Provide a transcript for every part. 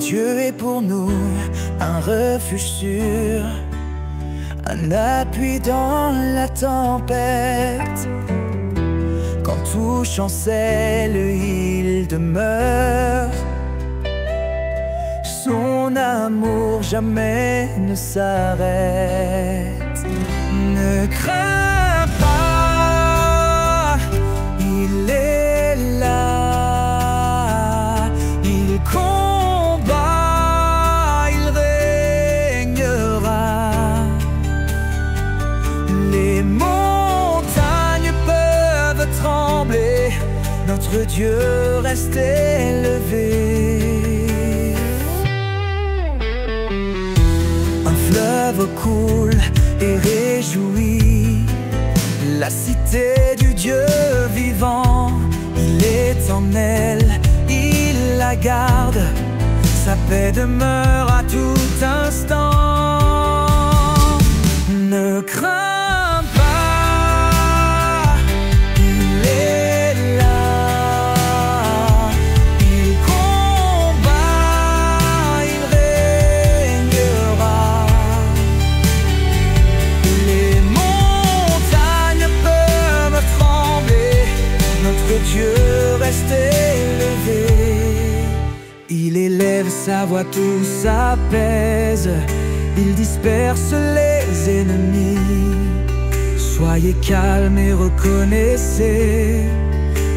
Dieu est pour nous un refuge sûr, un appui dans la tempête. Quand tout chancelle, il demeure. Son amour jamais ne s'arrête. Ne crains pas, il est là. Il combat, il régnera. Les montagnes peuvent trembler, notre Dieu reste élevé. Un fleuve coule et réjouit la cité du Dieu vivant. Il est en elle, il la garde, sa paix demeure à tout instant. Ne crains pas, il est là. Il combat, il régnera. Les montagnes peuvent trembler, notre Dieu reste élevé. Il élève sa voix, tout s'apaise, il disperse les ennemis. Soyez calmes et reconnaissez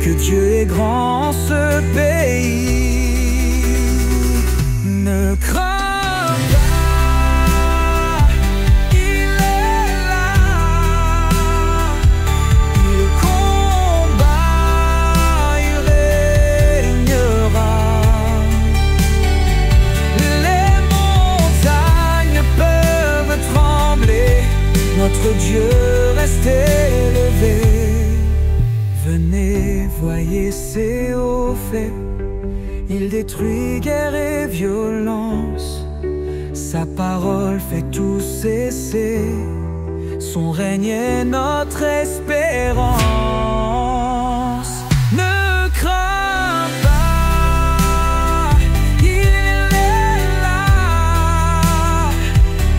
que Dieu est grand en ce pays. Ne crains pas, il est là. Il combat, il régnera. Les montagnes peuvent trembler, notre Dieu reste élevé. Venez, voyez ses hauts faits, il détruit guerre et violence. Sa parole fait tout cesser, son règne est notre espérance. Ne crains pas, il est là.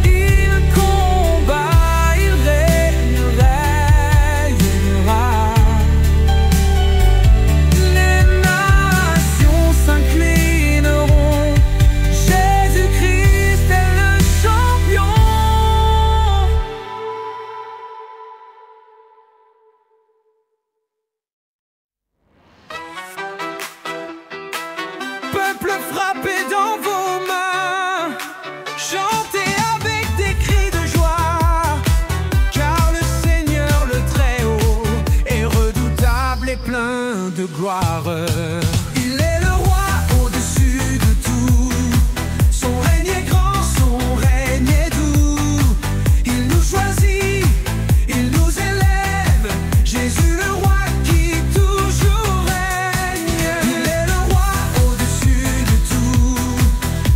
Il combat, il régnera. Les nations s'inclineront, Jésus-Christ est le champion. Peuple frappé dans vos mains, chantez avec des cris de joie, car le Seigneur le Très-Haut est redoutable et plein de gloire. Il est le roi au-dessus de tout, son règne est grand, son règne est doux. Il nous choisit, il nous élève, Jésus le roi qui toujours règne. Il est le roi au-dessus de tout,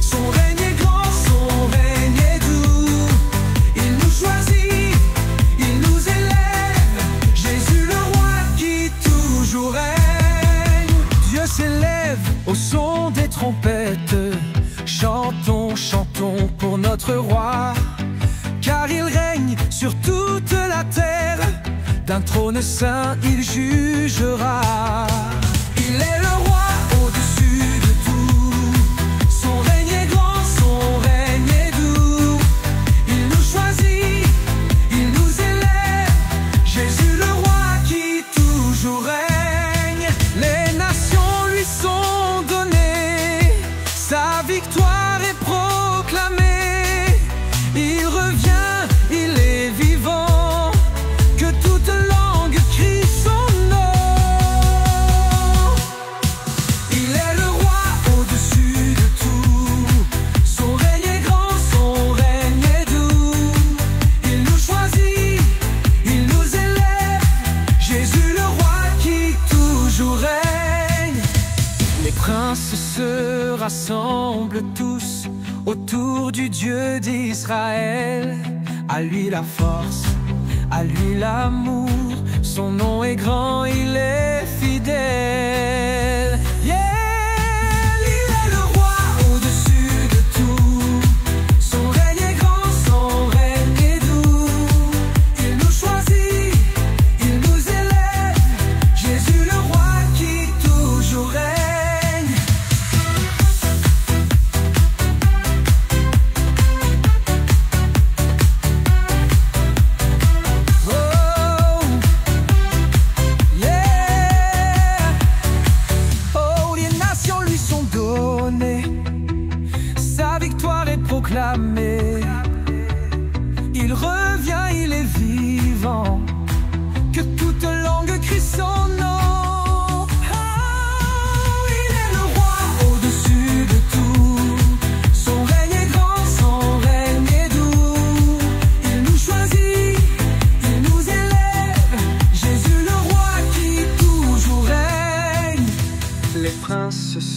son règne est grand, son règne est doux. Il nous choisit, il nous élève, Jésus le roi qui toujours règne. Dieu s'élève au son des trompettes, chantons, chantons pour notre roi, car il règne sur toute la terre, d'un trône saint il jugera. Il est le roi au-dessus de tout, son règne est grand, son règne est doux. Il nous choisit, il nous élève, Jésus le roi qui toujours règne. Les nations lui sont données, sa victoire est proclamée. Il revient, il est vivant, que toute langue crie son nom. Il est le roi au-dessus de tout, son règne est grand, son règne est doux. Il nous choisit, il nous élève, Jésus le roi qui toujours règne. Les princes se rassemblent tous autour du Dieu d'Israël. À lui la force, à lui l'amour, son nom est grand, il est fidèle. Yeah, il est le roi au-dessus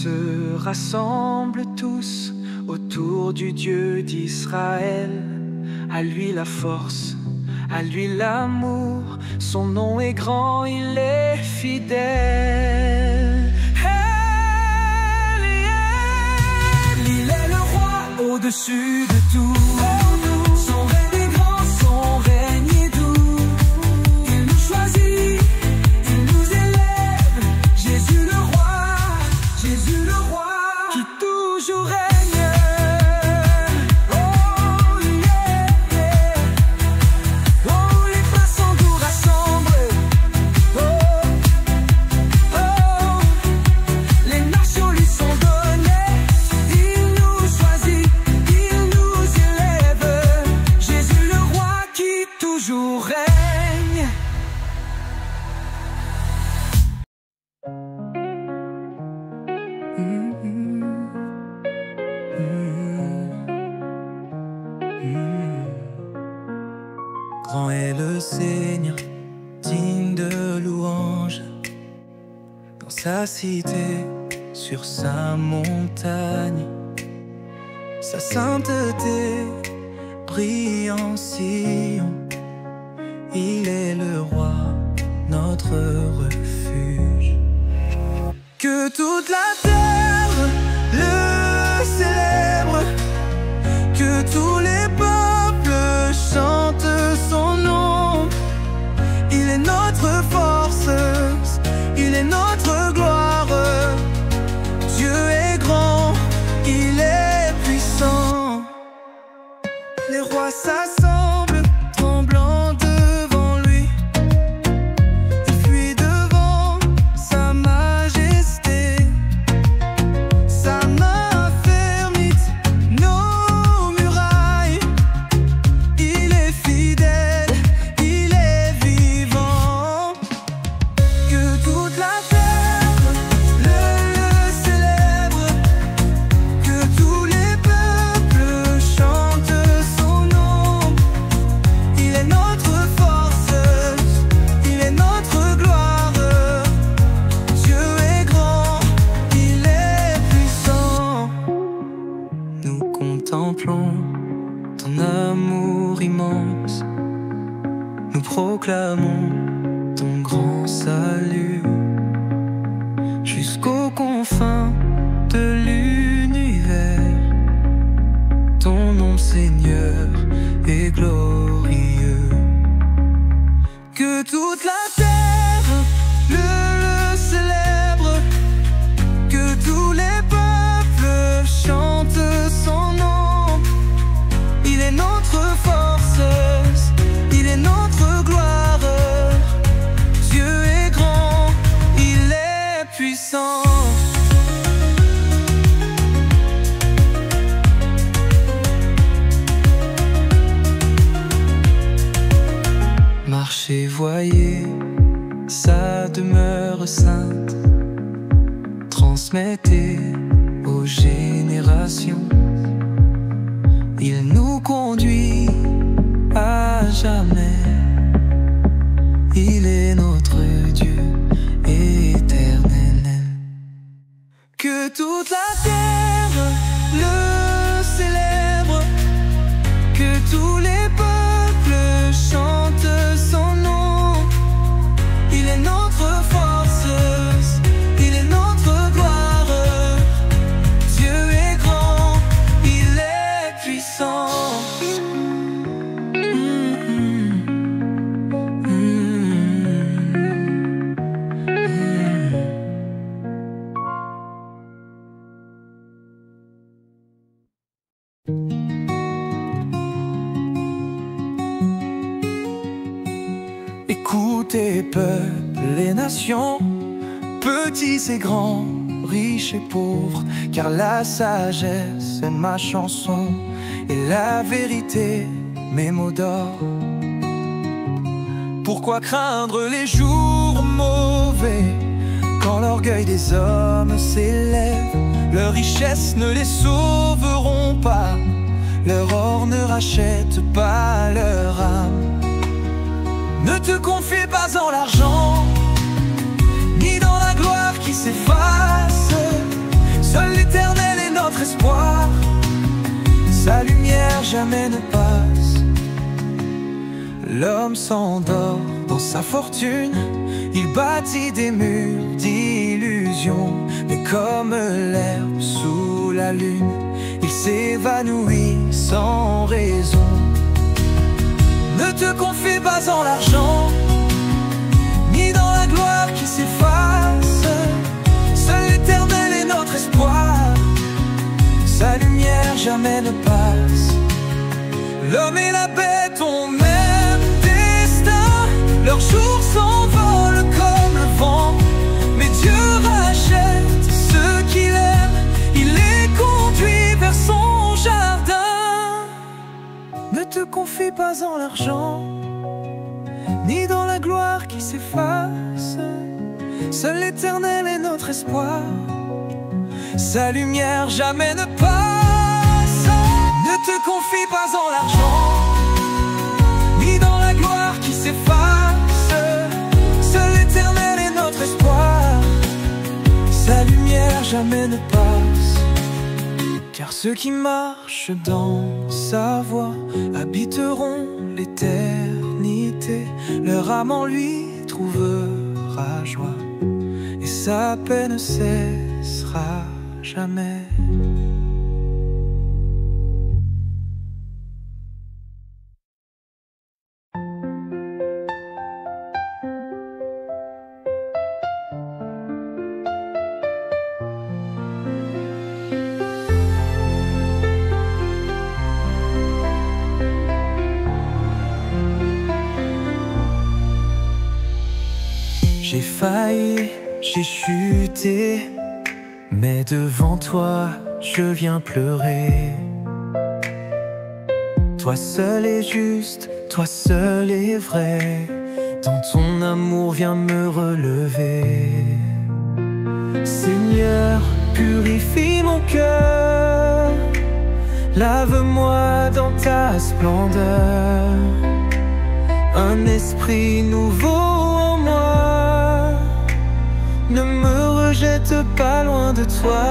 se rassemblent tous autour du Dieu d'Israël. À lui la force, à lui l'amour, son nom est grand, il est fidèle. Il est le roi au-dessus de tout. Son règne est grand, son règne est doux. Il nous choisit, il nous élève. Jésus le roi, Jésus le roi, qui toujours règne. Grand est le Seigneur, digne de louange, dans sa cité, sur sa montagne. Sa sainteté brille en Sion. Il est le roi, notre refuge. Que toute la terre le célèbre, que tous les peuples chantent son nom. Il est notre force, il est notre gloire. Dieu est grand, il est puissant. Les rois s'assemblent, tremblants devant lui. Ils fuient devant sa majesté. Sa main affermit nos murailles. Il est fidèle, il est vivant. Que toute la terre le célèbre, que tous les peuples chantent son nom. Il est notre force, il est notre gloire. Dieu est grand, il est puissant. Nous contemplons ton amour immense. Nous proclamons ton grand salut jusqu'aux confins de l'univers. Ton nom, Seigneur, est glorieux. Que toute la terre le célèbre, que tous les peuples chantent son nom. Il est notre force, il est notre gloire. Dieu est grand, il est puissant. Marchez, voyez sa demeure sainte. Transmettez aux générations. Il nous conduit à jamais. Il est notre Dieu éternel. Que toute la terre le célèbre, que tous les peuples chantent son nom. Il est notre force, il est notre gloire. Dieu est grand, il est puissant. Écoutez, peuple et nations, petits et grands, riches et pauvres, car la sagesse est ma chanson et la vérité mes mots d'or. Pourquoi craindre les jours mauvais quand l'orgueil des hommes s'élève? Leurs richesses ne les sauveront pas, leur or ne rachète pas leur âme. Ne te confie pas en l'argent, ni dans la gloire qui s'efface. jamais ne passe. L'homme s'endort dans sa fortune, il bâtit des murs d'illusions, mais comme l'herbe sous la lune, il s'évanouit sans raison. Ne te confie pas en l'argent, ni dans la gloire qui s'efface. Seul l'Éternel est notre espoir, sa lumière jamais ne passe. L'homme et la bête ont même destin, leurs jours s'envolent comme le vent, mais Dieu rachète ceux qu'il aime, il les conduit vers son jardin. Ne te confie pas en l'argent, ni dans la gloire qui s'efface. Seul l'Éternel est notre espoir, sa lumière jamais ne passe. Ne te confie pas en l'argent, ni dans la gloire qui s'efface. Seul l'Éternel est notre espoir, sa lumière jamais ne passe. Car ceux qui marchent dans sa voie habiteront l'éternité. Leur âme en lui trouvera joie, et sa paix ne cessera jamais. J'ai failli, j'ai chuté, mais devant toi, je viens pleurer. Toi seul est juste, toi seul est vrai, dans ton amour viens me relever. Seigneur, purifie mon cœur, lave-moi dans ta splendeur. Un esprit nouveau en moi, ne me rejette pas loin de toi.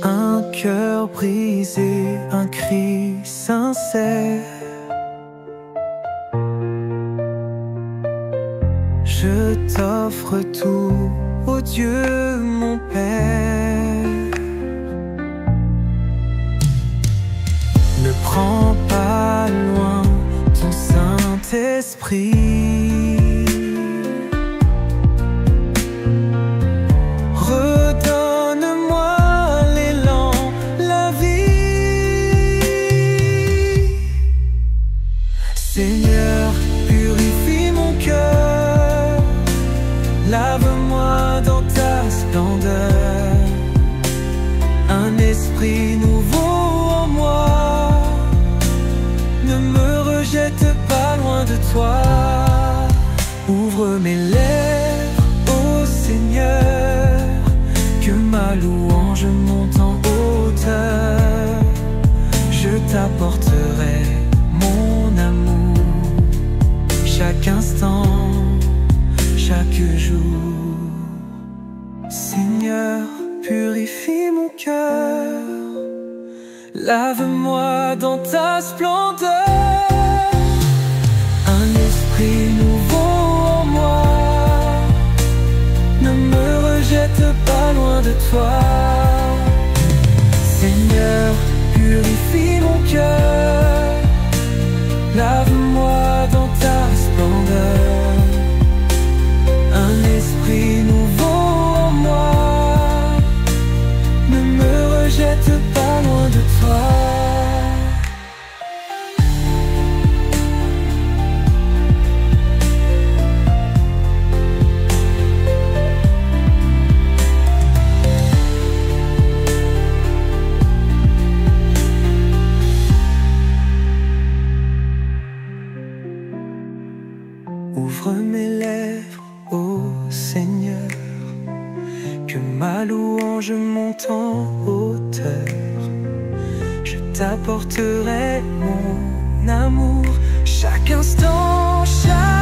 Un cœur brisé, un cri sincère, je t'offre tout, ô Dieu mon Père. Ne prends pas loin ton Saint-Esprit, Seigneur, purifie mon cœur, lave-moi dans ta splendeur. Un esprit nouveau en moi, ne me rejette pas loin de toi. Ouvre mes lèvres, ô Seigneur, que ma louange monte en hauteur. Je t'apporterai mon amour, chaque instant, chaque jour. Seigneur, purifie mon cœur, lave-moi dans ta splendeur. Un esprit nouveau en moi, ne me rejette pas loin de toi. Seigneur, purifie mon cœur, lave-moi dans ta splendeur. Un esprit nouveau en moi, ne me rejette pas loin de toi. Ouvre mes lèvres, ô Seigneur, que ma louange monte en hauteur. Je t'apporterai mon amour, chaque instant, chaque